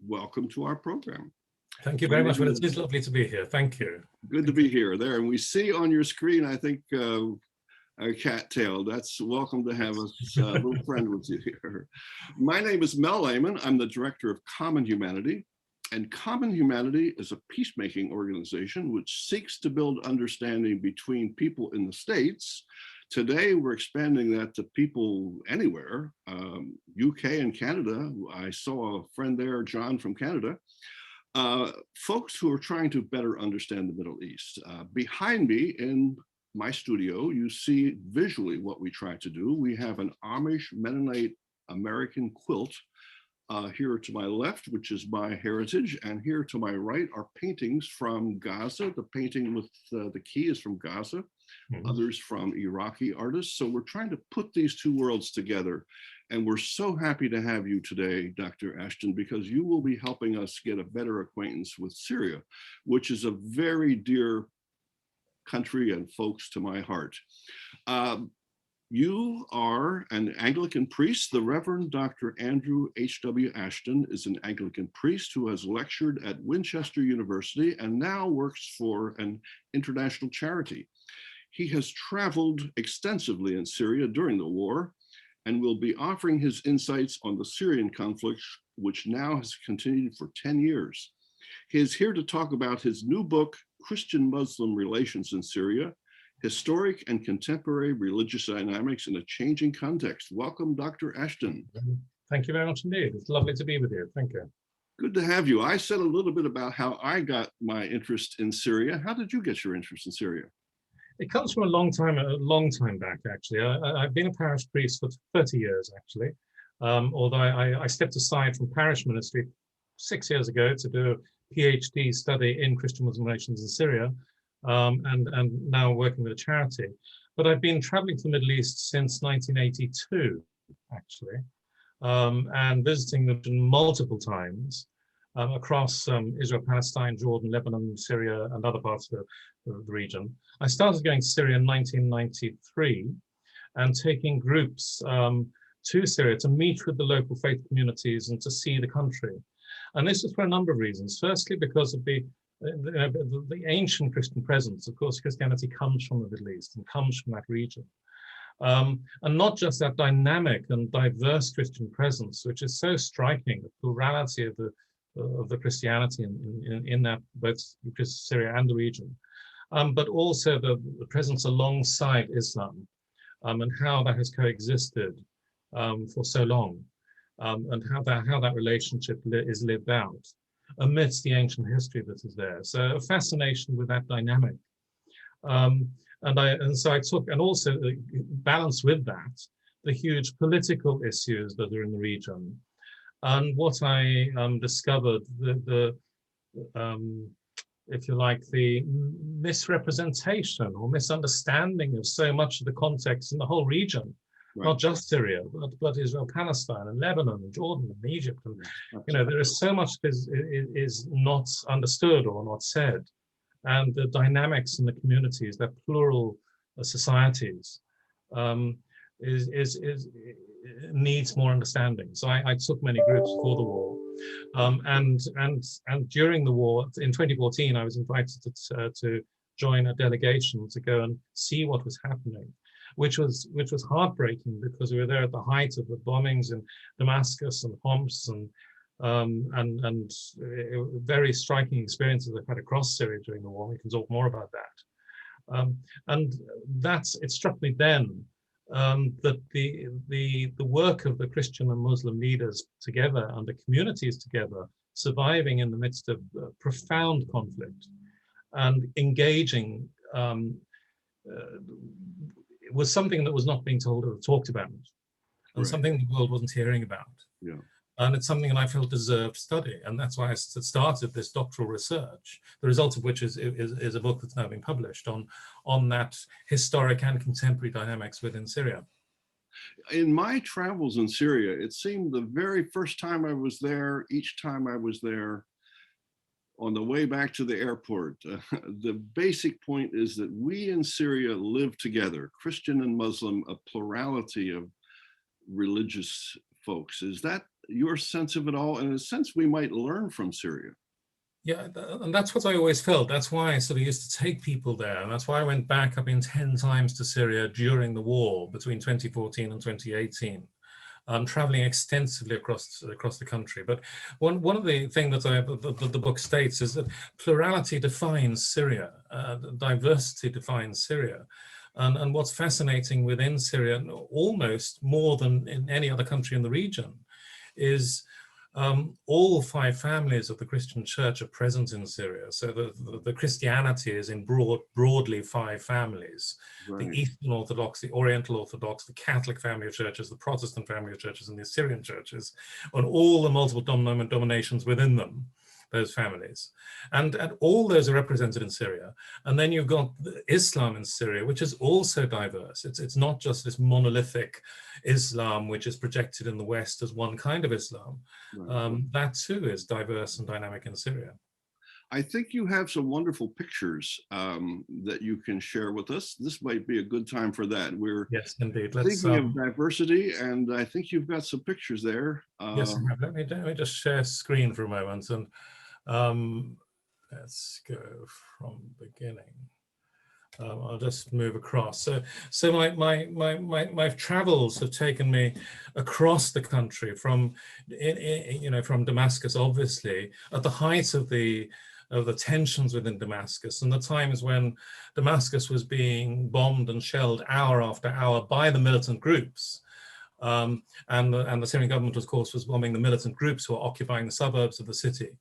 welcome to our program. Thank you very much. Well, it is lovely to be here. Thank you. Good to be here. There, and we see on your screen, I think, a cattail. That's welcome to have a little friend with you here. My name is Mel Lehman. I'm the director of Common Humanity. And Common Humanity is a peacemaking organization which seeks to build understanding between people in the States. Today, we're expanding that to people anywhere, UK and Canada. I saw a friend there, John from Canada. Folks who are trying to better understand the Middle East. Behind me in my studio, you see visually what we try to do. We have an Amish Mennonite American quilt here to my left, which is my heritage, and here to my right are paintings from Gaza. The painting with the key is from Gaza, others from Iraqi artists. So we're trying to put these two worlds together. And we're so happy to have you today, Dr. Ashdown, because you will be helping us get a better acquaintance with Syria, which is a very dear country and folks to my heart. You are an Anglican priest. The Reverend Dr. Andrew H.W. Ashdown is an Anglican priest who has lectured at Winchester University and now works for an international charity. He has traveled extensively in Syria during the war and will be offering his insights on the Syrian conflict, which now has continued for 10 years. He is here to talk about his new book, Christian-Muslim Relations in Syria, Historic and Contemporary Religious Dynamics in a Changing Context. Welcome, Dr. Ashdown. Thank you very much indeed. It's lovely to be with you. Thank you. Good to have you. I said a little bit about how I got my interest in Syria. How did you get your interest in Syria? It comes from a long time back, actually. I've been a parish priest for 30 years, actually. Although I stepped aside from parish ministry 6 years ago to do a PhD study in Christian-Muslim relations in Syria, and now working with a charity. But I've been traveling to the Middle East since 1982, actually, and visiting the region multiple times across Israel, Palestine, Jordan, Lebanon, Syria, and other parts of the region. I started going to Syria in 1993 and taking groups to Syria to meet with the local faith communities and to see the country. And this is for a number of reasons. Firstly, because of the ancient Christian presence. Of course, Christianity comes from the Middle East and comes from that region. And not just that dynamic and diverse Christian presence, which is so striking, the plurality of the Christianity in that both Syria and the region, but also the presence alongside Islam, and how that has coexisted for so long, and how that relationship is lived out amidst the ancient history that is there. So a fascination with that dynamic. And so I took, and also balance with that, the huge political issues that are in the region. And what I discovered, if you like, the misrepresentation or misunderstanding of so much of the context in the whole region. Right. Not just Syria, but Israel, Palestine, and Lebanon, and Jordan, and Egypt, and there is so much that is not understood or not said, and the dynamics in the communities, their plural societies, needs more understanding. So I took many groups for the war, and during the war in 2014, I was invited to join a delegation to go and see what was happening. Which was heartbreaking because we were there at the height of the bombings in Damascus and Homs and very striking experiences I've had across Syria during the war. We can talk more about that. And it struck me then that the work of the Christian and Muslim leaders together and the communities together, surviving in the midst of profound conflict and engaging. It was something that was not being told or talked about, and right. Something the world wasn't hearing about. Yeah. And it's something that I felt deserved study, and that's why I started this doctoral research, the result of which is a book that's now been published on that historic and contemporary dynamics within Syria. In my travels in Syria, it seemed the very first time I was there, each time I was there, on the way back to the airport, the basic point is that we in Syria live together, Christian and Muslim, a plurality of religious folks. Is that your sense of it all, and in a sense we might learn from Syria. Yeah, and that's what I always felt. That's why I sort of used to take people there. And that's why I went back. I've been 10 times to Syria during the war between 2014 and 2018. Traveling extensively across the country. But one of the things that the book states is that plurality defines Syria, diversity defines Syria. And what's fascinating within Syria, almost more than in any other country in the region, is all 5 families of the Christian church are present in Syria. So the Christianity is in broadly 5 families. Right. The Eastern Orthodox, the Oriental Orthodox, the Catholic family of churches, the Protestant family of churches, and the Assyrian churches, and all the multiple dominations within them, those families. And all those are represented in Syria. And then you've got Islam in Syria, which is also diverse. It's not just this monolithic Islam, which is projected in the West as one kind of Islam. Right. That too is diverse and dynamic in Syria. I think you have some wonderful pictures that you can share with us. This might be a good time for that. We're Yes, indeed. thinking of diversity, and I think you've got some pictures there. Yes, let me just share screen for a moment, and let's go from beginning. I'll just move across. So my travels have taken me across the country from from Damascus, obviously at the height of the tensions within Damascus, and the times when Damascus was being bombed and shelled hour after hour by the militant groups. And the Syrian government, of course, was bombing the militant groups who were occupying the suburbs of the city.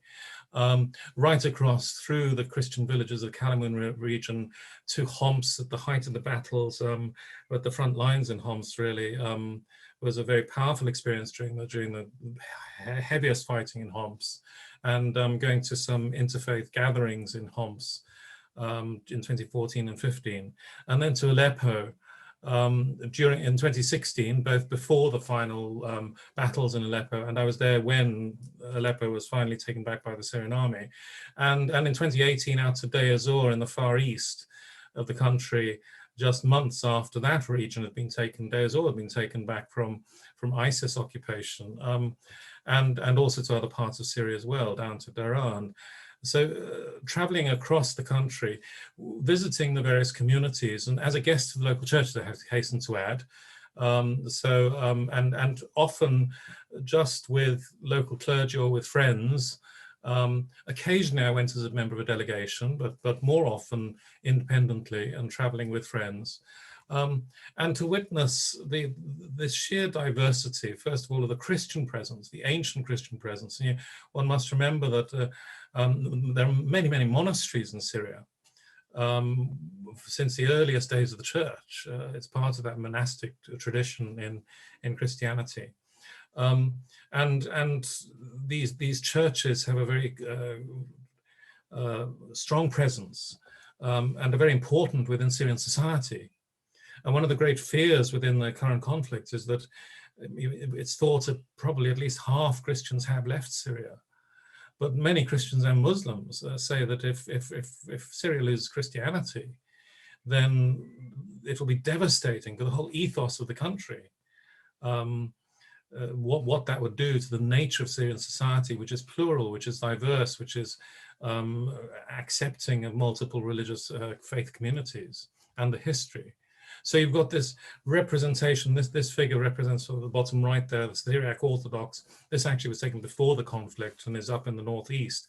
Right across through the Christian villages of Kalamun region to Homs at the height of the battles, at the front lines in Homs really was a very powerful experience during the heaviest fighting in Homs, and going to some interfaith gatherings in Homs in 2014 and 15, and then to Aleppo in 2016, both before the final battles in Aleppo, and I was there when Aleppo was finally taken back by the Syrian army, and in 2018 out to Deir ez-Zor in the far east of the country, just months after that region had been taken, Deir ez-Zor had been taken back from ISIS occupation, and also to other parts of Syria as well, down to Daraa. So traveling across the country, visiting the various communities, and as a guest to the local churches, I have to hasten to add, and often just with local clergy or with friends. Occasionally I went as a member of a delegation, but more often independently and traveling with friends. And to witness this sheer diversity, first of all, of the Christian presence, the ancient Christian presence. And one must remember that there are many, many monasteries in Syria since the earliest days of the church. It's part of that monastic tradition in Christianity. And these churches have a very strong presence and are very important within Syrian society. And one of the great fears within the current conflict is that it's thought that probably at least half Christians have left Syria. But many Christians and Muslims say that if Syria loses Christianity, then it will be devastating for the whole ethos of the country. What that would do to the nature of Syrian society, which is plural, which is diverse, which is accepting of multiple religious faith communities, and the history. So you've got this representation, this figure represents sort of the bottom right there, the Syriac Orthodox. This actually was taken before the conflict and is up in the northeast.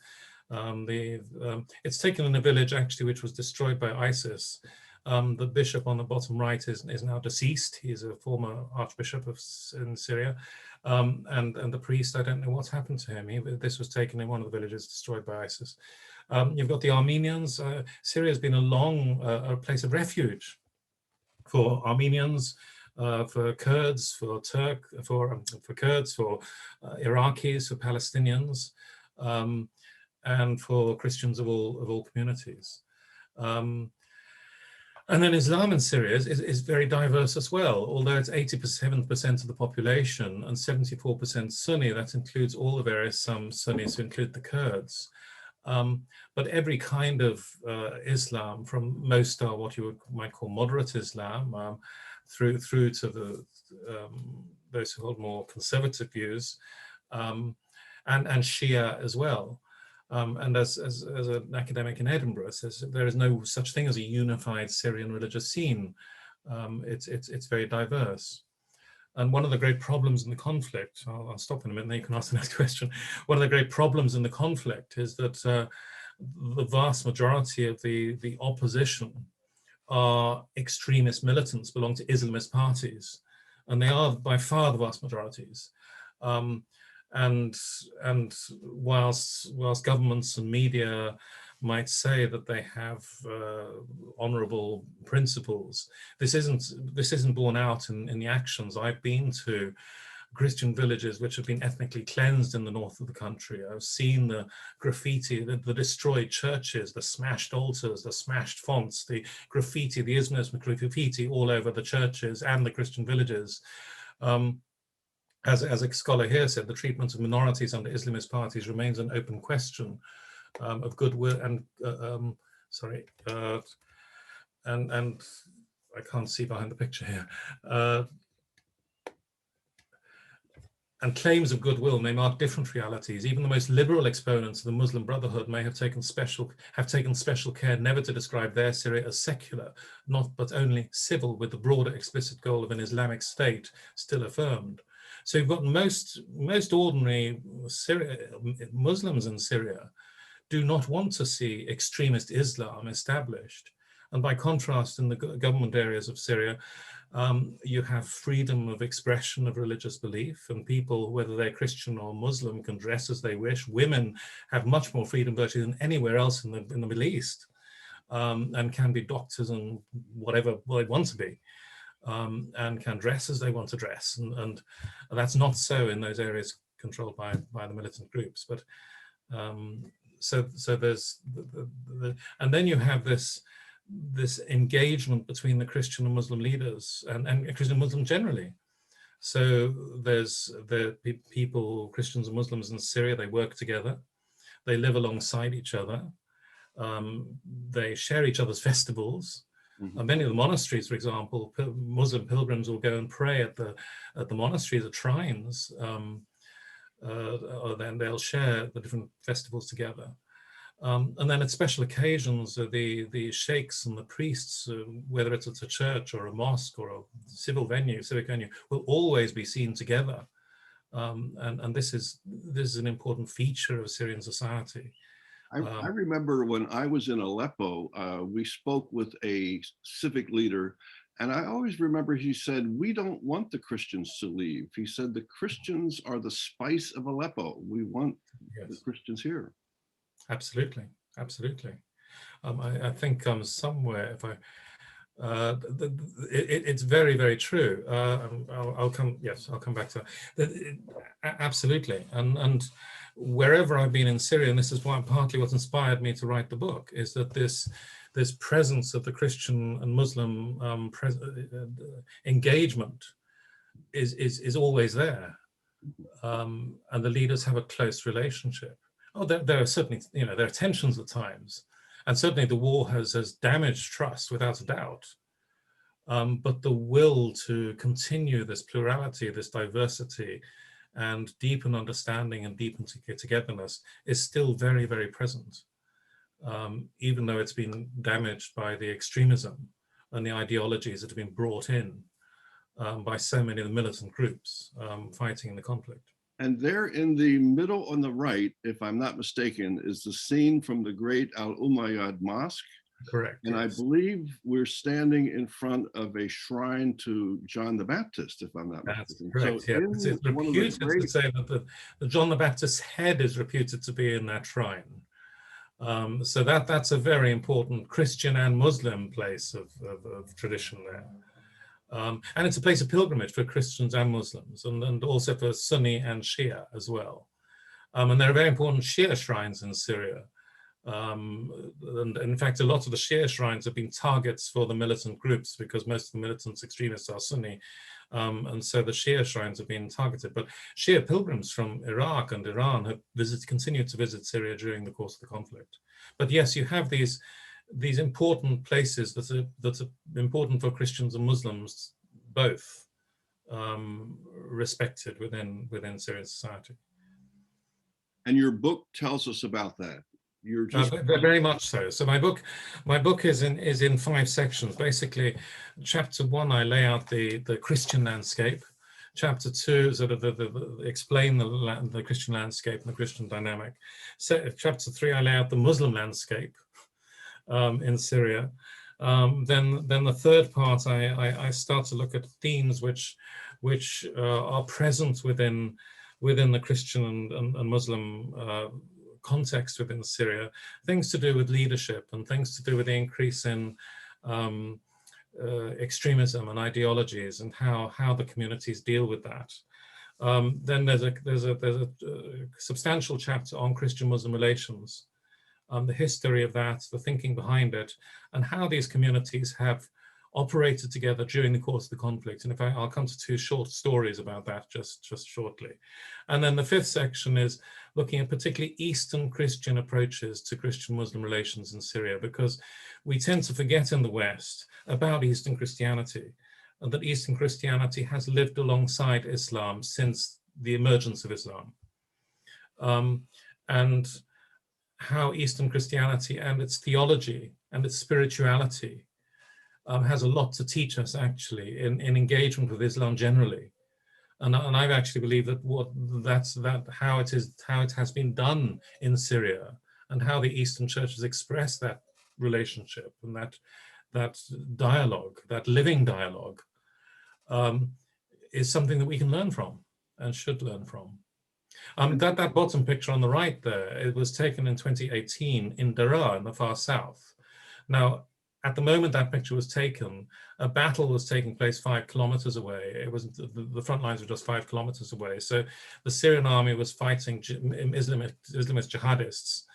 It's taken in a village actually which was destroyed by ISIS. The bishop on the bottom right is now deceased. He's a former archbishop in Syria. And the priest, I don't know what's happened to him. This was taken in one of the villages destroyed by ISIS. You've got the Armenians. Syria has been a place of refuge for Armenians, for Kurds, for Kurds, for Iraqis, for Palestinians, and for Christians of all communities. And then Islam in Syria is very diverse as well, although it's 87% of the population and 74% Sunni. That includes all the various Sunnis who include the Kurds. But every kind of Islam, from most are what you might call moderate Islam, through to those who hold more conservative views, and Shia as well. And as an academic in Edinburgh says, there is no such thing as a unified Syrian religious scene. It's very diverse. And one of the great problems in the conflict, I'll stop in a minute and then you can ask the next question. One of the great problems in the conflict is that the vast majority of the opposition are extremist militants, belong to Islamist parties, and they are by far the vast majorities. And whilst governments and media might say that they have honourable principles, this isn't borne out in the actions. I've been to Christian villages which have been ethnically cleansed in the north of the country. I've seen the graffiti, the destroyed churches, the smashed altars, the smashed fonts, the graffiti, the Islamist graffiti all over the churches and the Christian villages. As a scholar here said, the treatment of minorities under Islamist parties remains an open question of goodwill and and I can't see behind the picture here. And claims of goodwill may mark different realities. Even the most liberal exponents of the Muslim Brotherhood may have taken special care never to describe their Syria as secular, but only civil, with the broader explicit goal of an Islamic state still affirmed. So you've got most ordinary Muslims in Syria do not want to see extremist Islam established. And by contrast, in the government areas of Syria, you have freedom of expression of religious belief, and people, whether they're Christian or Muslim, can dress as they wish. Women have much more freedom virtually than anywhere else in the Middle East, and can be doctors and whatever they want to be, and can dress as they want to dress. And that's not so in those areas controlled by the militant groups. But so there's and then you have this engagement between the Christian and Muslim leaders and Christian and Muslim generally. So there's the people, Christians and Muslims in Syria, they work together, they live alongside each other, they share each other's festivals. Mm-hmm. Many of the monasteries, for example, Muslim pilgrims will go and pray at the monasteries, at shrines, or then they'll share the different festivals together. And then at special occasions, the sheikhs and the priests, whether it's at a church or a mosque or a civic venue, will always be seen together. And this is an important feature of Syrian society. I remember when I was in Aleppo, we spoke with a civic leader, and I always remember he said, "We don't want the Christians to leave." He said, "The Christians are the spice of Aleppo. We want the Christians here." Absolutely. I think somewhere, if it's very, very true. I'll come back to that. Absolutely, and wherever I've been in Syria, and this is partly what inspired me to write the book, is that this presence of the Christian and Muslim engagement is always there, and the leaders have a close relationship. Oh, there are certainly, there are tensions at times, and certainly the war has damaged trust without a doubt. But the will to continue this plurality, this diversity, and deepen understanding and deepen togetherness is still very, very present, even though it's been damaged by the extremism and the ideologies that have been brought in by so many of the militant groups fighting in the conflict. And there in the middle on the right, if I'm not mistaken, is the scene from the great Al-Umayyad Mosque. Correct. And yes. I believe we're standing in front of a shrine to John the Baptist, if I'm not mistaken. Correct. So it's reputed to say that the John the Baptist's head is reputed to be in that shrine. So that's a very important Christian and Muslim place of tradition there. And it's a place of pilgrimage for Christians and Muslims, and also for Sunni and Shia as well. And there are very important Shia shrines in Syria. And in fact, a lot of the Shia shrines have been targets for the militant groups because most of the militant extremists are Sunni. And so the Shia shrines have been targeted. But Shia pilgrims from Iraq and Iran have continued to visit Syria during the course of the conflict. But yes, you have these important places that are important for Christians and Muslims, both respected within Syrian society. And your book tells us about that. You're just Very much so. So my book is in 5 sections. Basically, chapter 1, I lay out the Christian landscape. Chapter 2, sort of explain the Christian landscape and the Christian dynamic. So chapter 3, I lay out the Muslim landscape in Syria. Then the third part, I start to look at themes which are present within the Christian and Muslim context within Syria, things to do with leadership and things to do with the increase in extremism and ideologies and how the communities deal with that. Then there's a substantial chapter on Christian-Muslim relations, the history of that, the thinking behind it, and how these communities have operated together during the course of the conflict. And I'll come to 2 short stories about that just shortly. And then the 5th section is looking at particularly Eastern Christian approaches to Christian-Muslim relations in Syria, because we tend to forget in the West about Eastern Christianity, and that Eastern Christianity has lived alongside Islam since the emergence of Islam. And how Eastern Christianity and its theology and its spirituality has a lot to teach us, actually, in engagement with Islam generally. And I actually believe that how it has been done in Syria, and how the Eastern churches express that relationship and that dialogue, that living dialogue, is something that we can learn from and should learn from. That bottom picture on the right there, it was taken in 2018 in Daraa in the far south. Now, at the moment that picture was taken, a battle was taking place 5 kilometers away. It was the front lines were just 5 kilometers away. So the Syrian army was fighting Islamist jihadists.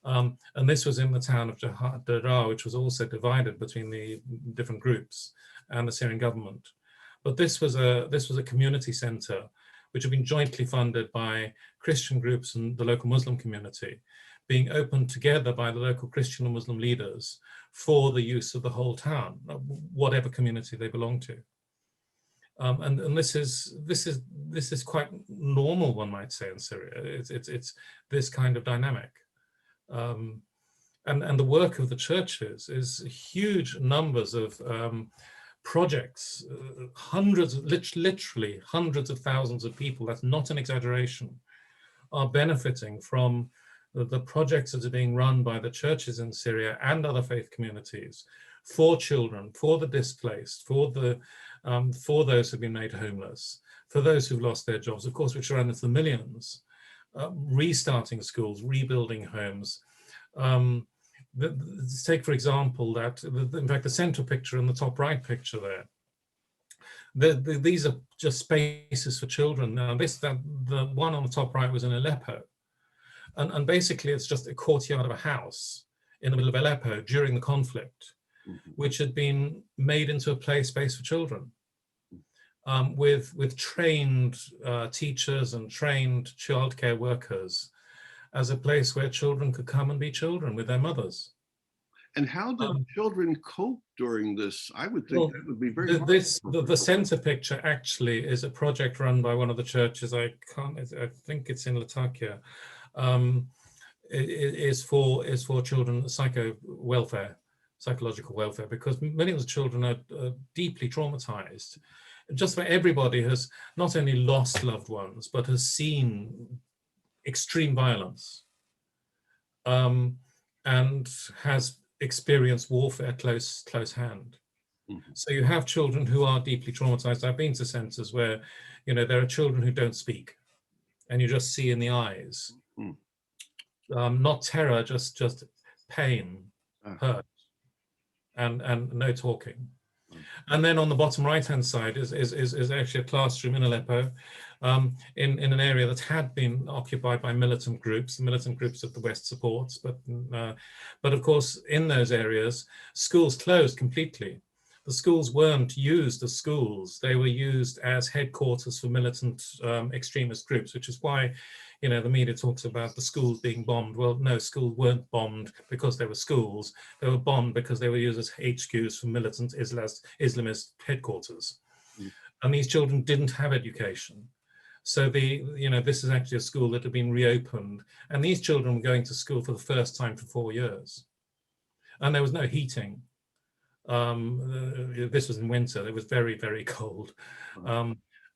And this was in the town of Daraa, which was also divided between the different groups and the Syrian government. But this was a community center which had been jointly funded by Christian groups and the local Muslim community, being opened together by the local Christian and Muslim leaders for the use of the whole town, whatever community they belong to. And this is quite normal, one might say, in Syria. It's this kind of dynamic. And the work of the churches is huge numbers of projects, literally hundreds of thousands of people, that's not an exaggeration, are benefiting from the projects that are being run by the churches in Syria and other faith communities for children, for the displaced, for those who've been made homeless, for those who've lost their jobs, of course, which are into the millions, restarting schools, rebuilding homes. Take, for example, in fact, the center picture and the top right picture there, these are just spaces for children. Now, the one on the top right was in Aleppo. And basically, it's just a courtyard of a house in the middle of Aleppo during the conflict, which had been made into a play space for children, with trained teachers and trained childcare workers, as a place where children could come and be children with their mothers. And how did children cope during this? I would think that would be very hard. The center picture actually is a project run by one of the churches. I think it's in Latakia. Is for children psychological welfare, because many of the children are deeply traumatized. Just about everybody has not only lost loved ones, but has seen extreme violence, and has experienced warfare close hand. So you have children who are deeply traumatized. I've been to centers where, there are children who don't speak, and you just see in the eyes, not terror, just pain, hurt, and no talking. And then on the bottom right-hand side is actually a classroom in Aleppo, in an area that had been occupied by militant groups that the West supports. But of course, in those areas, schools closed completely. The schools weren't used as schools. They were used as headquarters for militant extremist groups, which is why, the media talks about the schools being bombed. Well, no, schools weren't bombed because they were schools. They were bombed because they were used as HQs for militant Islamist headquarters. And these children didn't have education. So this is actually a school that had been reopened, and these children were going to school for the first time for 4 years, and there was no heating. This was in winter. It was very, very cold.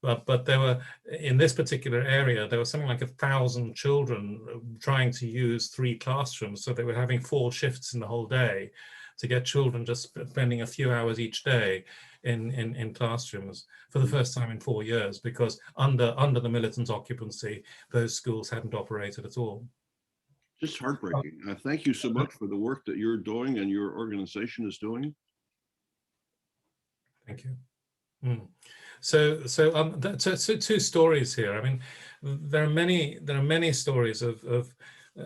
But there were, in this particular area, there was something like 1,000 children trying to use 3 classrooms. So they were having 4 shifts in the whole day to get children just spending a few hours each day in classrooms for the first time in 4 years, because under the militant occupancy, those schools hadn't operated at all. Just heartbreaking. Thank you so much for the work that you're doing and your organization is doing. Thank you. So 2 stories here. I mean, there are many stories of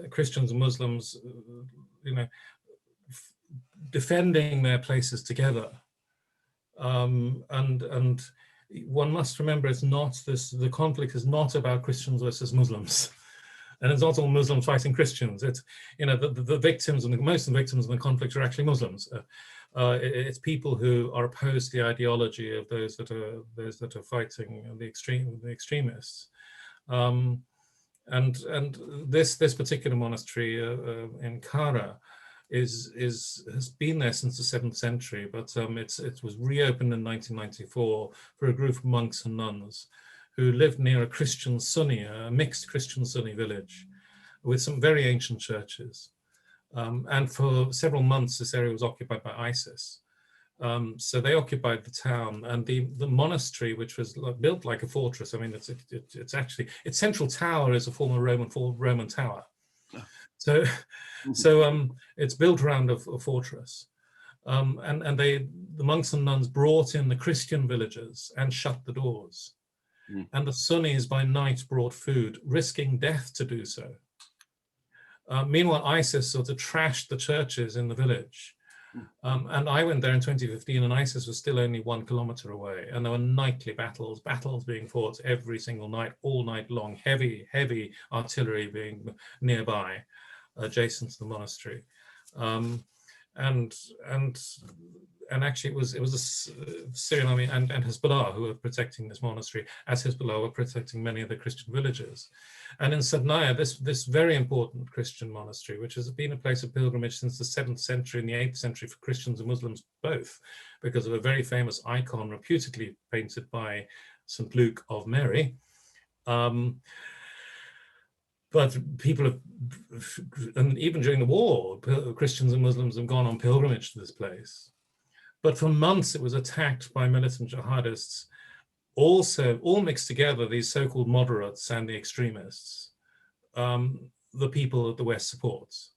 Christians and Muslims, defending their places together. And one must remember, the conflict is not about Christians versus Muslims. And it's not all Muslims fighting Christians. It's, the victims, and most of the victims in the conflict are actually Muslims. It's people who are opposed to the ideology of those that are fighting the extremists. And this particular monastery in Kara has been there since the 7th century, but it was reopened in 1994 for a group of monks and nuns who lived near a Christian Sunni, a mixed Christian Sunni village with some very ancient churches. And for several months, this area was occupied by ISIS. So they occupied the town, and the monastery, which was built like a fortress. I mean, its central tower is a former Roman tower. So it's built around a fortress. And the monks and nuns brought in the Christian villagers and shut the doors. And the Sunnis by night brought food, risking death to do so. Meanwhile, ISIS sort of trashed the churches in the village. And I went there in 2015, and ISIS was still only 1 kilometer away. And there were nightly battles being fought every single night, all night long, heavy artillery being nearby, adjacent to the monastery. And actually it was the Syrian army and Hezbollah who were protecting this monastery, as Hezbollah were protecting many of the Christian villages. And in Sadnaya, this very important Christian monastery, which has been a place of pilgrimage since the 7th century and the 8th century for Christians and Muslims both, because of a very famous icon reputedly painted by St. Luke of Mary. But people have, and even during the war, Christians and Muslims have gone on pilgrimage to this place. But for months it was attacked by militant jihadists, all mixed together, these so-called moderates and the extremists, the people that the West supports.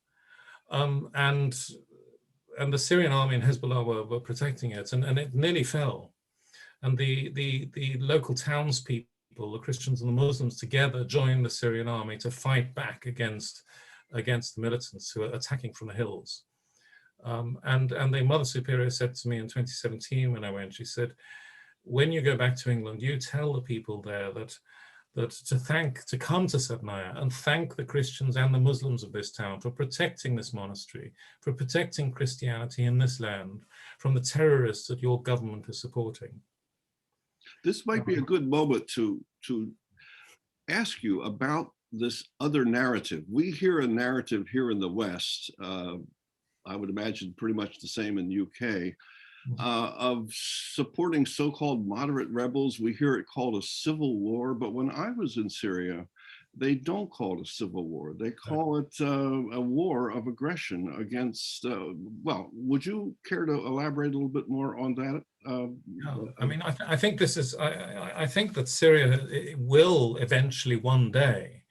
And the Syrian army and Hezbollah were protecting it, and it nearly fell. And the local townspeople, the Christians and the Muslims together, joined the Syrian army to fight back against the militants who were attacking from the hills. And the Mother Superior said to me in 2017 when I went, she said, when you go back to England, you tell the people there that to come to Sadnaya and thank the Christians and the Muslims of this town for protecting this monastery, for protecting Christianity in this land from the terrorists that your government is supporting. This might be a good moment to ask you about this other narrative. We hear a narrative here in the West, I would imagine pretty much the same in the UK, of supporting so-called moderate rebels. We hear it called a civil war, but when I was in Syria, they don't call it a civil war. They call it a war of aggression against, well, would you care to elaborate a little bit more on that? I mean, I think this is, I think that Syria will eventually one day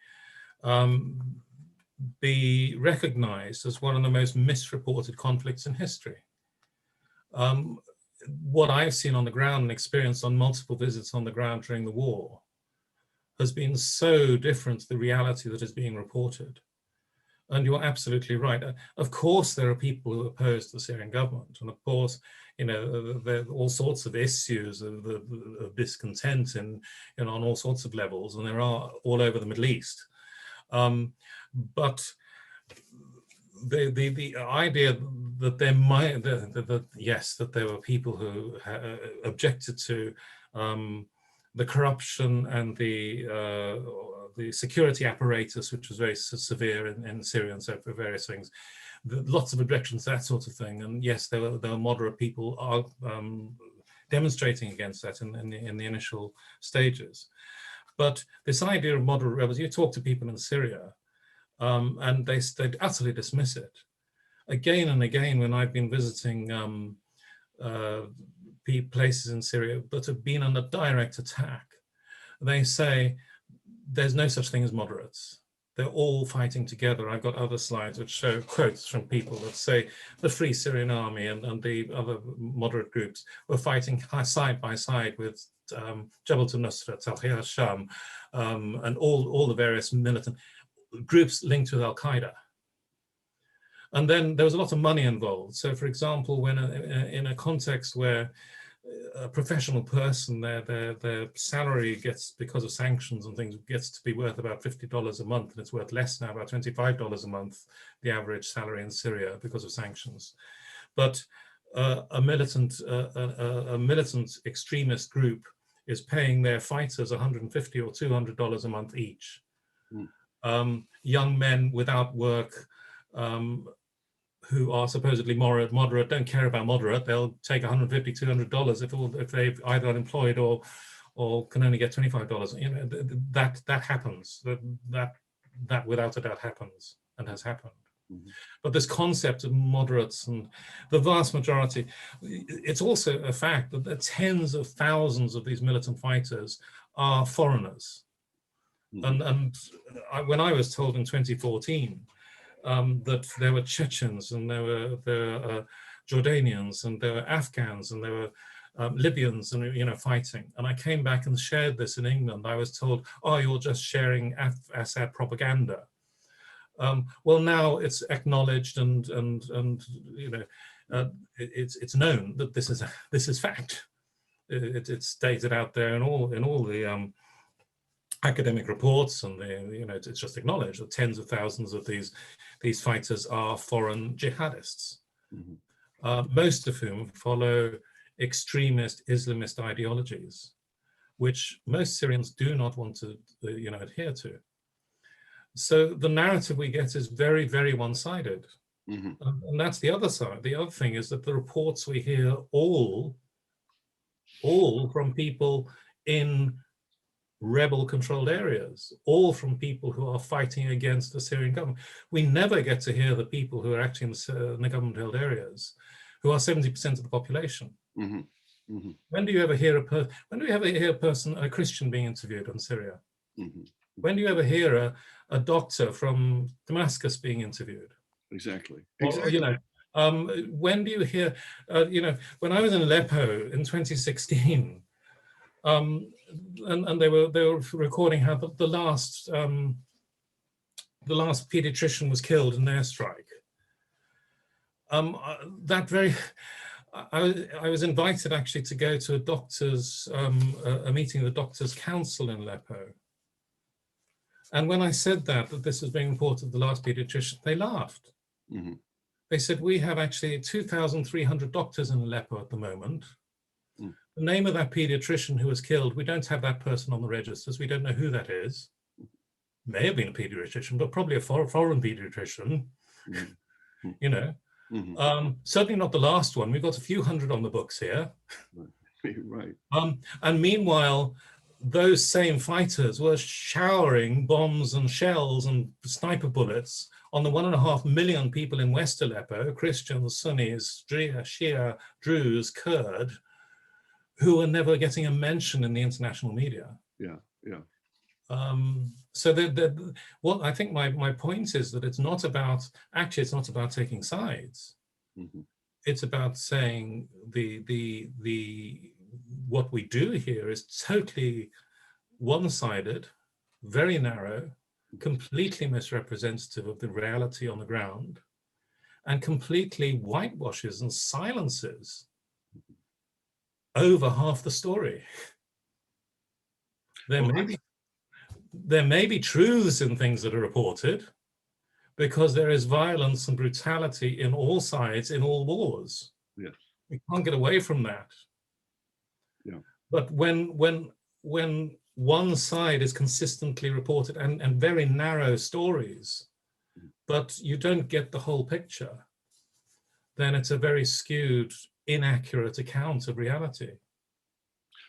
be recognized as one of the most misreported conflicts in history. What I've seen on the ground and experienced on multiple visits on the ground during the war has been so different to the reality that is being reported. And you're absolutely right. Of course, there are people who oppose the Syrian government. And of course, you know, there are all sorts of issues of discontent on all sorts of levels, and there are all over the Middle East. But the idea that there might, yes, that there were people who objected to the corruption and the security apparatus, which was very severe in Syria and so for various things. Lots of objections, that sort of thing. And yes, there were moderate people demonstrating against that in the initial stages. But this idea of moderate rebels, you talk to people in Syria, and they utterly dismiss it. Again and again, when I've been visiting places in Syria that have been under direct attack, they say there's no such thing as moderates. They're all fighting together. I've got other slides which show quotes from people that say the Free Syrian Army and the other moderate groups were fighting side by side with Jabhat al-Nusra, Tahrir al-Sham, and all the various militant groups linked with Al-Qaeda. And then there was a lot of money involved. So, for example, when in a context where a professional person, their salary gets, because of sanctions and things, gets to be worth about $50 a month, and it's worth less now, about $25 a month, the average salary in Syria because of sanctions. But a militant extremist group is paying their fighters $150 or $200 a month each. Young men without work, who are supposedly moderate, don't care about moderate. They'll take $150, $200 if they're either unemployed or can only get $25. You know, that happens. That without a doubt happens and has happened. But this concept of moderates and the vast majority, it's also a fact that the tens of thousands of these militant fighters are foreigners. And when I was told in 2014 that there were Chechens and there were Jordanians and there were Afghans and there were Libyans and fighting, and I came back and shared this in England, I was told, "Oh, you're just sharing Assad propaganda." Well, now it's acknowledged and it's known that this is fact. It's stated out there in all the academic reports, and it's just acknowledged that tens of thousands of these fighters are foreign jihadists, most of whom follow extremist Islamist ideologies, which most Syrians do not want to adhere to. So the narrative we get is very, very one-sided. And that's the other side. The other thing is that the reports we hear all from people in rebel-controlled areas, all from people who are fighting against the Syrian government. We never get to hear the people who are actually in the government-held areas, who are 70% of the population. When do you ever hear a Christian being interviewed on Syria? When do you ever hear a doctor from Damascus being interviewed? Exactly. When do you hear, when I was in Aleppo in 2016, and they were recording how the last pediatrician was killed in an airstrike. I was invited actually to go to a meeting of the Doctors' Council in Aleppo. And when I said that this was being reported, the last pediatrician, they laughed. They said, we have actually 2,300 doctors in Aleppo at the moment. The name of that pediatrician who was killed, we don't have that person on the registers. We don't know who that is. May have been a pediatrician, but probably a foreign pediatrician. Certainly not the last one. We've got a few hundred on the books here. Right. And meanwhile, those same fighters were showering bombs and shells and sniper bullets on the 1.5 million people in West Aleppo, Christians, Sunnis, Shia, Druze, Kurd, who are never getting a mention in the international media. So what I think my point is that it's not about taking sides. It's about saying what we do here is totally one-sided, very narrow, completely misrepresentative of the reality on the ground, and completely whitewashes and silences over half the story. There may be truths in things that are reported, because there is violence and brutality in all sides, in all wars. Yes. We can't get away from that. Yeah. But when when one side is consistently reported and very narrow stories, but you don't get the whole picture, then it's a very skewed, inaccurate account of reality.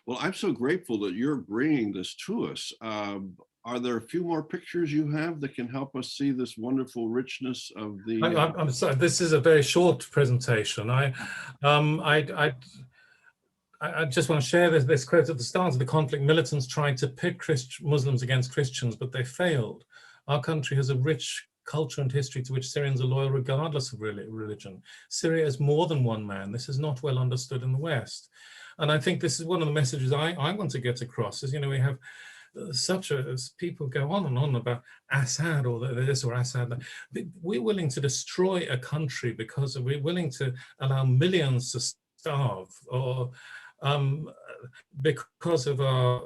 Well, I'm so grateful that you're bringing this to us. Are there a few more pictures you have that can help us see this wonderful richness of the? I'm sorry, this is a very short presentation. I just want to share this quote at the start of the conflict. Militants tried to pit Muslims against Christians, but they failed. Our country has a rich culture and history to which Syrians are loyal regardless of religion. Syria is more than one man. This is not well understood in the West. And I think this is one of the messages I want to get across is, we have people go on and on about Assad or this or Assad. We're willing to destroy a country because we're willing to allow millions to starve, or because of our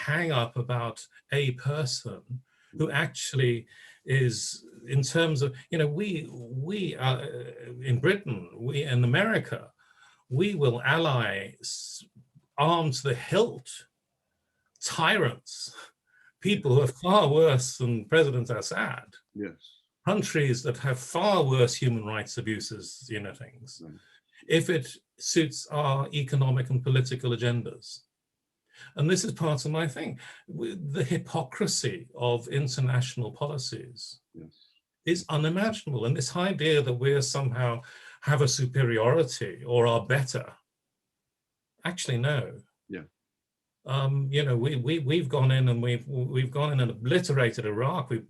hang up about a person who actually is, in terms of, we in Britain, we in America, we will ally armed to the hilt tyrants, people who are far worse than President Assad. Yes. Countries that have far worse human rights abuses, things, if it suits our economic and political agendas. And this is part of my thing. The hypocrisy of international policies is unimaginable. And this idea that we're somehow have a superiority or are better, actually no. We've gone in and we've gone in and obliterated Iraq, we've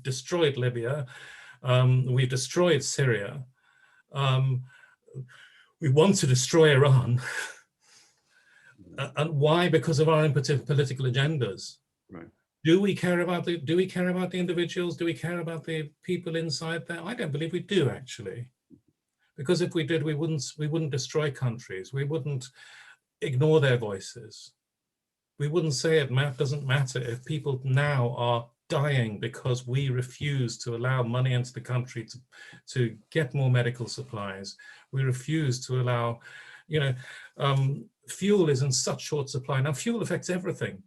destroyed Libya, we've destroyed Syria. We want to destroy Iran. And why? Because of our political agendas. Right. Do we care about the individuals? Do we care about the people inside there? I don't believe we do, actually. Because if we did, we wouldn't destroy countries. We wouldn't ignore their voices. We wouldn't say it doesn't matter if people now are dying because we refuse to allow money into the country to get more medical supplies. We refuse to allow, fuel is in such short supply. Now, fuel affects everything.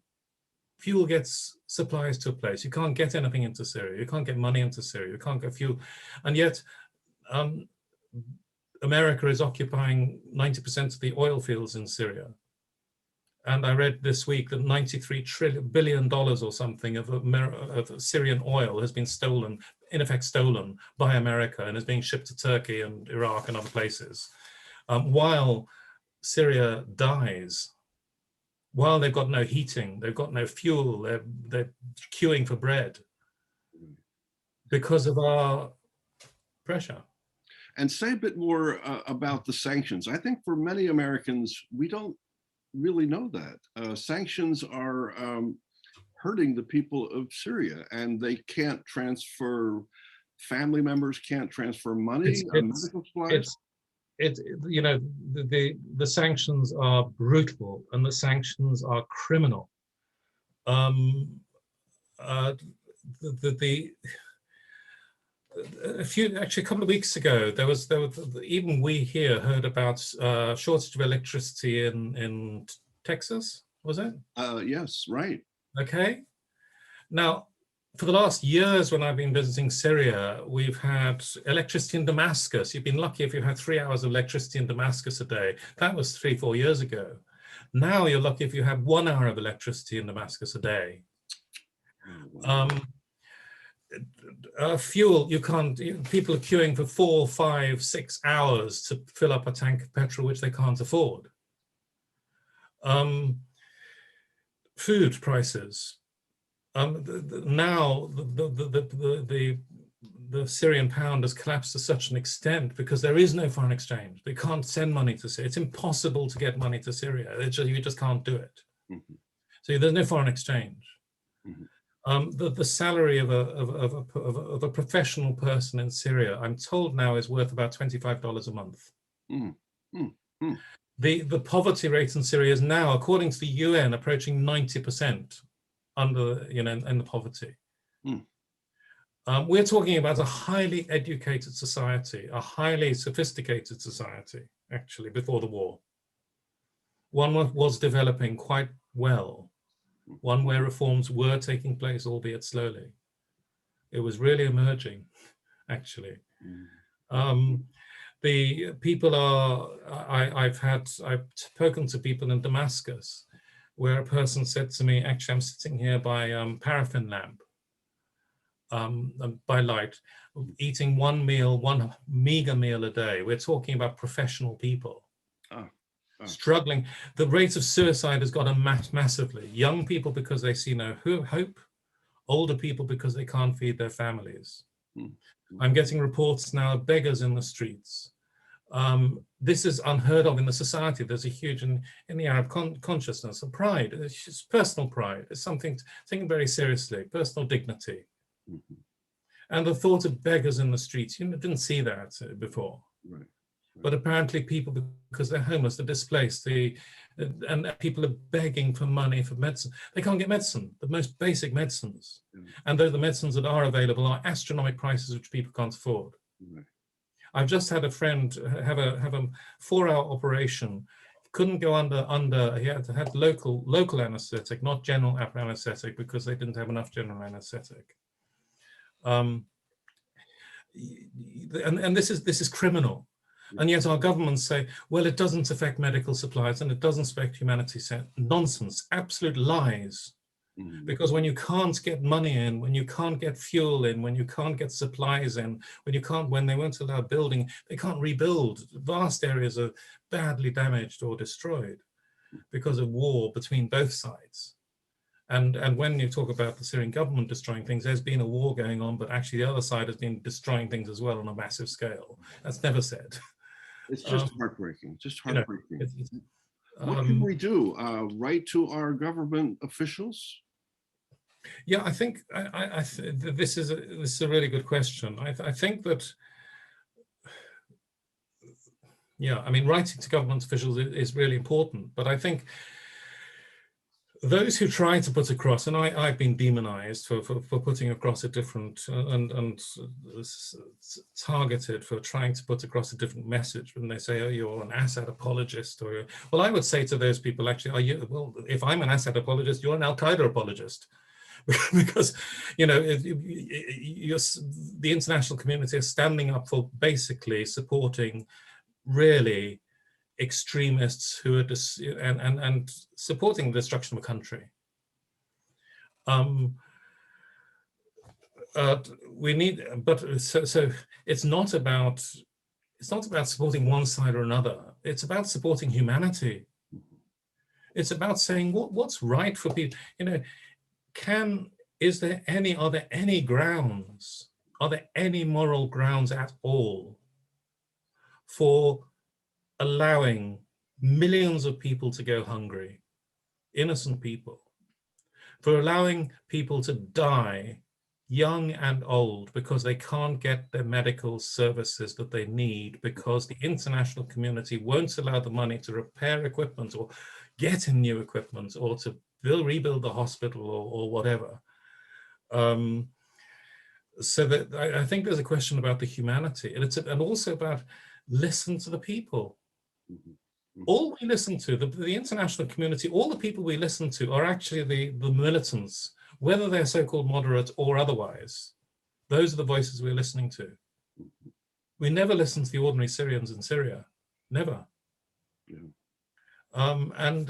Fuel gets supplies to a place. You can't get anything into Syria. You can't get money into Syria. You can't get fuel. And yet, America is occupying 90% of the oil fields in Syria. And I read this week that $93 billion or something of Syrian oil has been stolen, in effect stolen by America, and is being shipped to Turkey and Iraq and other places. While Syria dies, while they've got no heating, they've got no fuel, they're queuing for bread because of our pressure. And say a bit more about the sanctions. I think for many Americans, we don't really know that. Sanctions are hurting the people of Syria, and they can't transfer, family members can't transfer money, medical supplies. The sanctions are brutal and the sanctions are criminal. A couple of weeks ago, there was even we here heard about shortage of electricity in Texas, was it? Yes, right. Okay. Now, for the last years when I've been visiting Syria, we've had electricity in Damascus. You've been lucky if you had 3 hours of electricity in Damascus a day. That was 3-4 years ago. Now you're lucky if you have 1 hour of electricity in Damascus a day. Fuel, you can't, people are queuing for 4, 5, 6 hours to fill up a tank of petrol, which they can't afford. Food prices. Now the Syrian pound has collapsed to such an extent because there is no foreign exchange. They can't send money to Syria. It's impossible to get money to Syria. You just can't do it. Mm-hmm. So there's no foreign exchange. Mm-hmm. The salary of a professional person in Syria, I'm told now, is worth about $25 a month. Mm-hmm. The poverty rate in Syria is now, according to the UN, approaching 90%. Under, in the poverty. We're talking about a highly educated society, a highly sophisticated society, actually, before the war. One was developing quite well, one where reforms were taking place, albeit slowly. It was really emerging, actually. The people are, I've spoken to people in Damascus where a person said to me, actually, I'm sitting here by paraffin lamp, by light, eating one meager meal a day. We're talking about professional people struggling. The rate of suicide has gone up massively. Young people because they see no hope, older people because they can't feed their families. I'm getting reports now of beggars in the streets. This is unheard of in the society. There's a huge, in the Arab consciousness, a pride. It's personal pride. It's something taken very seriously, personal dignity. And the thought of beggars in the streets, you didn't see that before. Right. But apparently people, because they're homeless, they're displaced, and people are begging for money for medicine. They can't get medicine, the most basic medicines. And though the medicines that are available are astronomical prices which people can't afford. Right. I've just had a friend have a 4-hour operation. Couldn't go under. He had local anesthetic, not general anesthetic, because they didn't have enough general anesthetic. And this is criminal. And yet our governments say, well, it doesn't affect medical supplies and it doesn't affect humanity. Nonsense, absolute lies. Because when you can't get money in, when you can't get fuel in, when you can't get supplies in, when they won't allow building, they can't rebuild. Vast areas are badly damaged or destroyed because of war between both sides. And when you talk about the Syrian government destroying things, there's been a war going on, but actually the other side has been destroying things as well on a massive scale. That's never said. It's just heartbreaking, just heartbreaking. What can we do? Write to our government officials? Yeah, I think this is a really good question. I think that, yeah, I mean, writing to government officials is really important, but I think those who try to put across, and I've been demonized for putting across a different and targeted for trying to put across a different message when they say, oh, you're an Assad apologist, or, well, I would say to those people, actually, well, if I'm an Assad apologist, you're an Al-Qaeda apologist. Because, the international community is standing up for basically supporting really extremists who are and supporting the destruction of a country. We need, but so it's not about supporting one side or another. It's about supporting humanity. It's about saying what's right for people. Are there any grounds? Are there any moral grounds at all for allowing millions of people to go hungry, innocent people, for allowing people to die, young and old, because they can't get the medical services that they need because the international community won't allow the money to repair equipment or get in new equipment or to rebuild the hospital or whatever. So that I think there's a question about the humanity, and also about listen to the people. All we listen to, the international community, all the people we listen to are actually the militants, whether they're so-called moderate or otherwise. Those are the voices we're listening to. We never listen to the ordinary Syrians in Syria, never. Yeah. And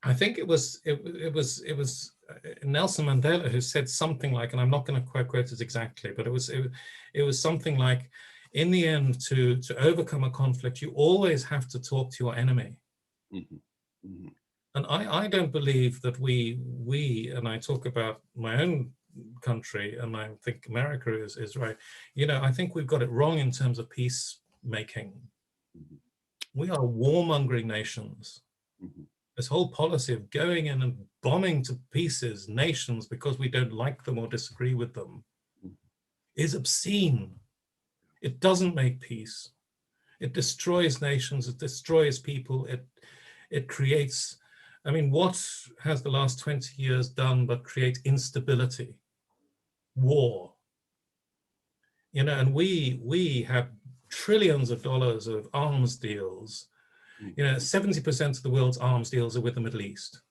I think it was Nelson Mandela who said something like, and I'm not going to quote it exactly, but it was something like, in the end, to overcome a conflict, you always have to talk to your enemy. And I don't believe that we, and I talk about my own country, and I think America is right. I think we've got it wrong in terms of peacemaking. We are warmongering nations. This whole policy of going in and bombing to pieces nations because we don't like them or disagree with them is obscene. It doesn't make peace. It destroys nations. It destroys people. It creates, I mean, what has the last 20 years done but create instability, war? And we have trillions of dollars of arms deals You know, 70% of the world's arms deals are with the Middle East.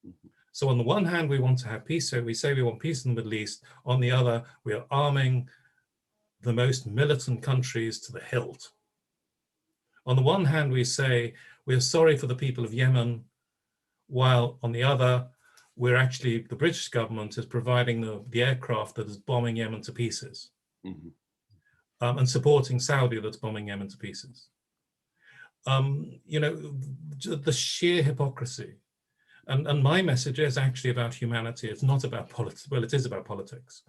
Mhm. So on the one hand, we want to have peace. So we say we want peace in the Middle East. On the other, we are arming the most militant countries to the hilt. On the one hand, we say we're sorry for the people of Yemen, while on the other, we're actually, the British government is providing the aircraft that is bombing Yemen to pieces, Mhm. and supporting Saudi that's bombing Yemen to pieces. You know, the sheer hypocrisy. And my message is actually about humanity. It's not about politics. Well, it is about politics,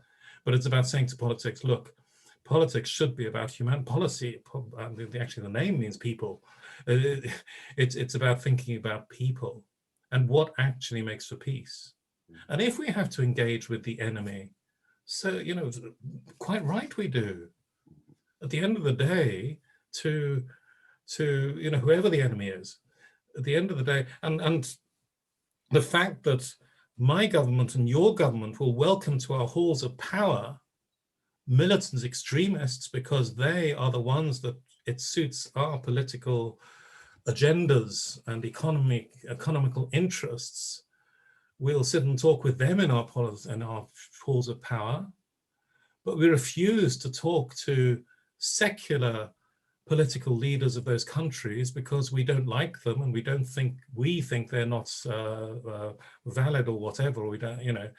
but it's about saying to politics, look, politics should be about human policy. Actually, the name means people. It's about thinking about people and what actually makes for peace. And if we have to engage with the enemy, so, you know, quite right we do. At the end of the day, to you know, whoever the enemy is, at the end of the day, and the fact that my government and your government will welcome to our halls of power militant extremists because they are the ones that it suits our political agendas and economical interests. We'll sit and talk with them in our halls of power, but we refuse to talk to secular political leaders of those countries because we don't like them and we think they're not valid or whatever. We don't, you know.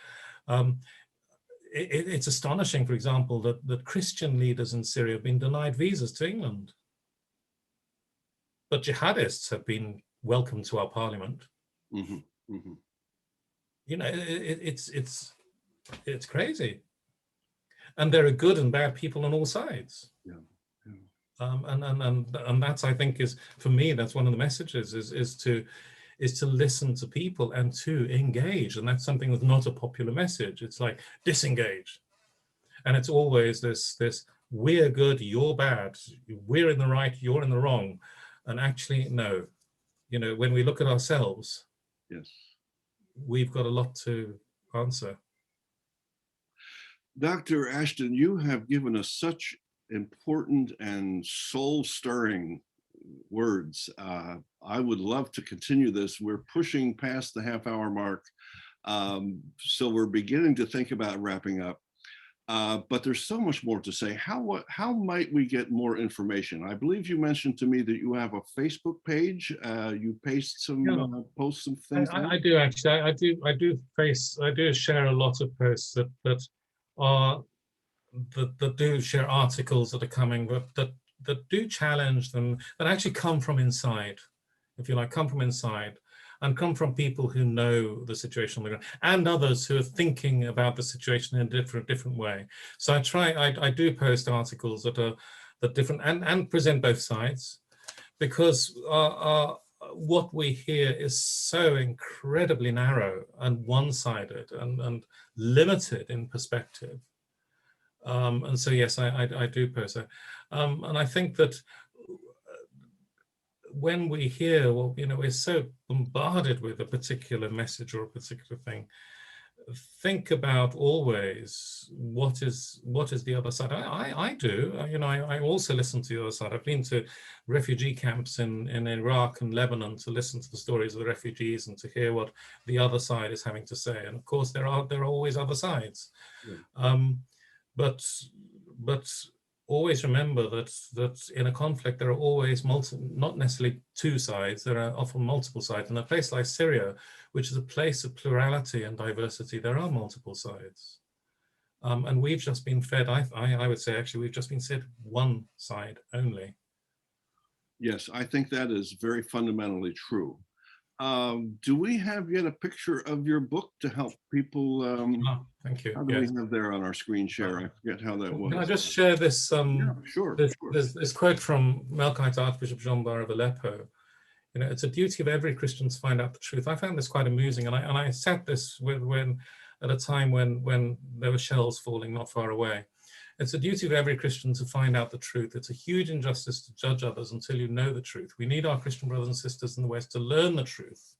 It's astonishing, for example, that Christian leaders in Syria have been denied visas to England, but jihadists have been welcomed to our parliament. Mm-hmm. Mm-hmm. You know, it's crazy, and there are good and bad people on all sides. Yeah. And that's, I think, is, for me, that's one of the messages is to listen to people and to engage. And that's something that's not a popular message. It's like disengage. And it's always this we're good, you're bad, we're in the right, you're in the wrong. And actually, no, you know, when we look at ourselves, Yes, we've got a lot to answer. Dr. Ashdown, you have given us such important and soul-stirring words. I would love to continue this. We're pushing past the half-hour mark, so we're beginning to think about wrapping up. But there's so much more to say. How might we get more information? I believe you mentioned to me that you have a Facebook page. You post some things. I do actually. I do share a lot of posts that do share articles that are coming, that do challenge them, that actually come from inside, if you like, come from inside, and come from people who know the situation on the ground, and others who are thinking about the situation in a different way. So I do post articles that are different and present both sides, because what we hear is so incredibly narrow and one-sided and limited in perspective. And so, yes, I do post that. And I think that when we hear, well, you know, we're so bombarded with a particular message or a particular thing, think about always what is the other side. I do, you know, I also listen to the other side. I've been to refugee camps in Iraq and Lebanon to listen to the stories of the refugees and to hear what the other side is having to say. And of course, there are always other sides. Yeah. But always remember that in a conflict there are always not necessarily two sides. There are often multiple sides. In a place like Syria, which is a place of plurality and diversity, there are multiple sides. And we've just been fed. I would say actually we've just been said one side only. Yes, I think that is very fundamentally true. Do we have yet a picture of your book to help people? Thank you. How do we have there on our screen share? I forget how that was. Can I just share this? Yeah, sure. This quote from Melkite Archbishop Jean Bar of Aleppo. You know, it's a duty of every Christian to find out the truth. I found this quite amusing, and I said this when at a time when there were shells falling not far away. It's a duty of every Christian to find out the truth. It's a huge injustice to judge others until you know the truth. We need our Christian brothers and sisters in the West to learn the truth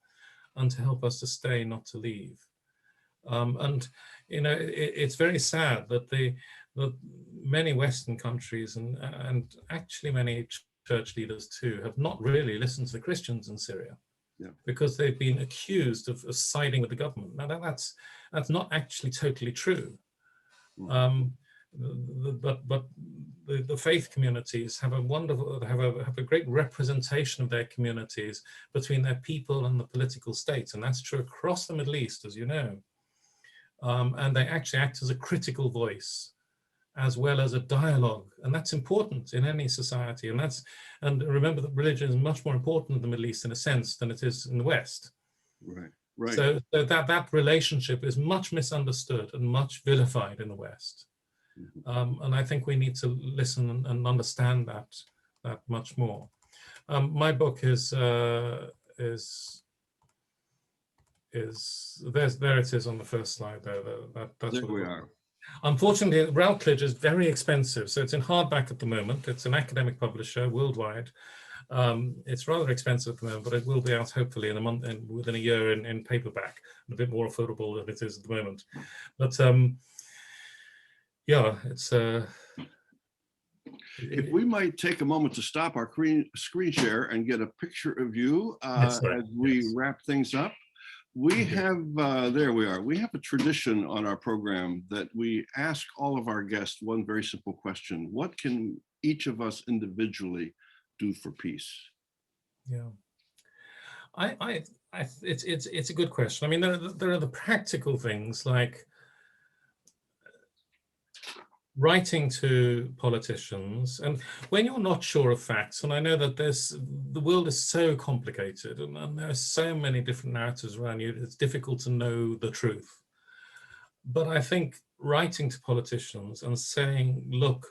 and to help us to stay, not to leave. And you know, it's very sad that many Western countries and actually many church leaders too, have not really listened to the Christians in Syria. Yeah. Because they've been accused of siding with the government. Now that's not actually totally true. But the faith communities have a wonderful, have a great representation of their communities between their people and the political state, and that's true across the Middle East, as you know. And they actually act as a critical voice, as well as a dialogue, and that's important in any society. And remember that religion is much more important in the Middle East in a sense than it is in the West. Right, right. So that relationship is much misunderstood and much vilified in the West. And I think we need to listen and understand that much more. My book is there it is on the first slide there. That's There we are. Unfortunately, Routledge is very expensive, so it's in hardback at the moment. It's an academic publisher worldwide. It's rather expensive at the moment, but it will be out hopefully in a month, within a year in paperback, and a bit more affordable than it is at the moment. But yeah, it's. If we might take a moment to stop our screen share and get a picture of you as we wrap things up. We have, there we are. We have a tradition on our program that we ask all of our guests one very simple question. What can each of us individually do for peace? Yeah, it's a good question. I mean, there are the practical things like writing to politicians, and when you're not sure of facts, and I know that the world is so complicated and there are so many different narratives around you, it's difficult to know the truth. But I think writing to politicians and saying, look,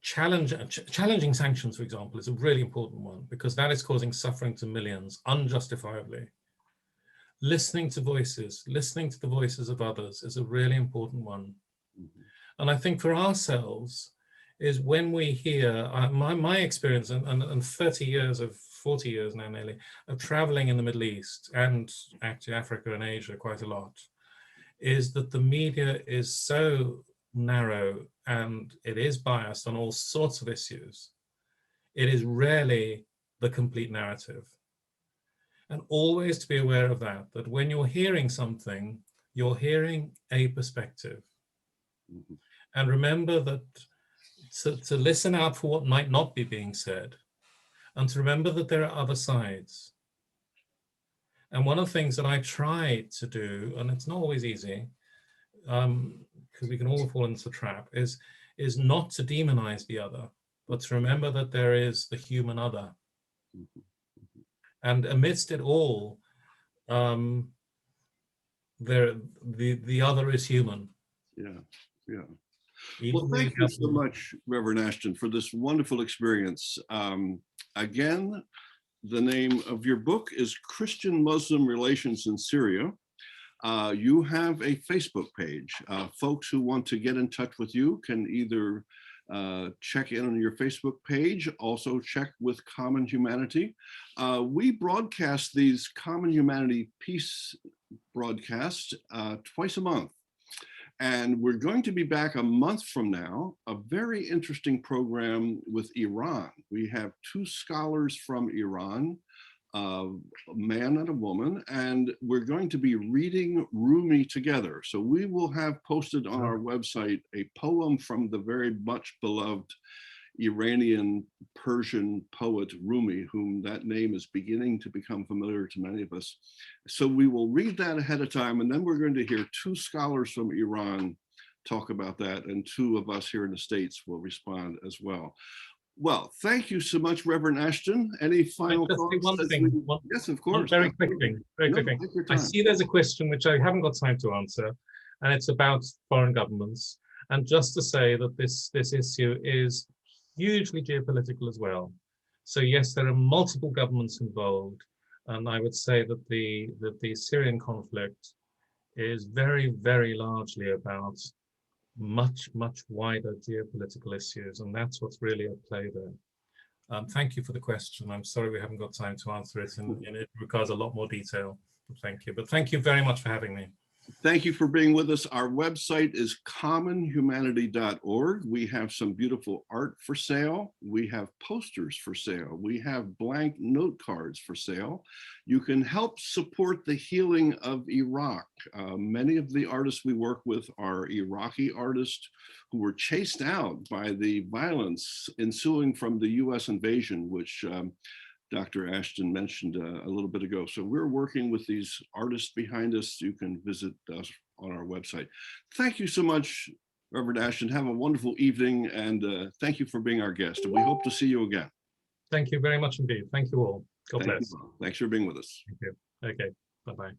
challenging sanctions, for example, is a really important one, because that is causing suffering to millions unjustifiably. Listening to the voices of others is a really important one. And I think for ourselves is when we hear, my experience and 40 years now nearly, of traveling in the Middle East and actually Africa and Asia quite a lot, is that the media is so narrow and it is biased on all sorts of issues. It is rarely the complete narrative. And always to be aware of that when you're hearing something, you're hearing a perspective. And remember that to listen out for what might not be being said, and to remember that there are other sides. And one of the things that I try to do, and it's not always easy, because we can all fall into the trap, is not to demonize the other, but to remember that there is the human other. And amidst it all, the other is human. Yeah. Well, thank you so much, Reverend Ashdown, for this wonderful experience. Again, the name of your book is Christian-Muslim Relations in Syria. You have a Facebook page. Folks who want to get in touch with you can either check in on your Facebook page, also check with Common Humanity. We broadcast these Common Humanity peace broadcasts twice a month. And we're going to be back a month from now, a very interesting program with Iran. We have two scholars from Iran, a man and a woman, and we're going to be reading Rumi together. So we will have posted on our website a poem from the very much beloved Iranian Persian poet Rumi, whom that name is beginning to become familiar to many of us. So we will read that ahead of time, and then we're going to hear two scholars from Iran talk about that, and two of us here in the States will respond as well. Well, thank you so much, Reverend Ashdown. Any final thoughts? One thing. Yes, of course. Very quick thing. I see there's a question which I haven't got time to answer, and it's about foreign governments. And just to say that this issue is hugely geopolitical as well. So yes, there are multiple governments involved, and I would say that the Syrian conflict is very, very largely about much wider geopolitical issues, and that's what's really at play there. Thank you for the question. I'm sorry we haven't got time to answer it, and it requires a lot more detail. Thank you, but thank you very much for having me. Thank you for being with us. Our website is commonhumanity.org. We have some beautiful art for sale. We have posters for sale. We have blank note cards for sale. You can help support the healing of Iraq. Many of the artists we work with are Iraqi artists who were chased out by the violence ensuing from the US invasion, which Dr. Ashton mentioned a little bit ago. So we're working with these artists behind us. You can visit us on our website. Thank you so much, Reverend Ashton. Have a wonderful evening, and thank you for being our guest. And we hope to see you again. Thank you very much indeed. Thank you all. God bless. Thanks for being with us. Thank you. Okay. Bye-bye.